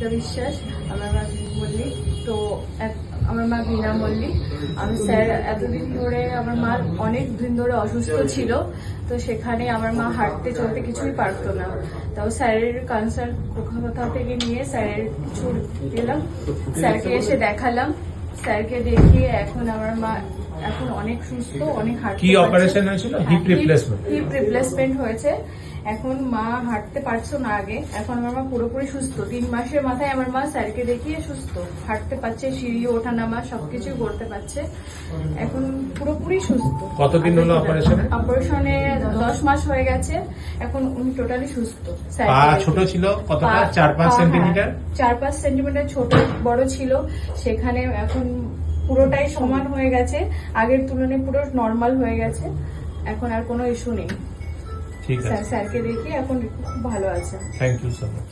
মল্লিকা বিশ্বাস, আমার মা মল্লিক। তো আমার মা বীণা মল্লিক। আমি স্যার এতদিন ধরে আমার মা অনেক দিন ধরে অসুস্থ ছিল, তো সেখানে আমার মা হাঁটতে চলতে কিছুই পারতো না। তাও স্যারের কনসার্ট কোথাও থেকে নিয়ে স্যারের কিছু দিলাম, স্যারকে এসে দেখালাম। স্যারকে দেখিয়ে এখন আমার মা এখন অনেক সুস্থ, অনেক হাঁটতে। কি অপারেশন হয়েছিল? Hip replacement. হিপ রিপ্লেসমেন্ট হয়েছে। এখন মা হাঁটতে পারছো না আগে, এখন আমার মা পুরোপুরি সুস্থ। 3 মাসের মাথায় আমার মা স্যারকে দেখিয়ে সুস্থ, হাঁটতে পারছে, সিঁড়ি ওঠা নামা সবকিছু করতে পারছে, এখন পুরোপুরি সুস্থ। কতদিন হলো অপারেশনে? অপারেশনে 10 মাস হয়ে গেছে। এখন উনি টোটালি সুস্থ। পা ছোট ছিল কতটা? 4-5 সেন্টিমিটার। 4-5 সেন্টিমিটার ছোট বড় ছিল, সেখানে এখন পুরোটাই সমান হয়ে গেছে, আগের তুলনায় পুরো নর্মাল হয়ে গেছে। এখন আর কোনো ইস্যু নেই। ঠিক আছে, স্যারকে দেখি এখন খুব ভালো আছে। Thank you so much.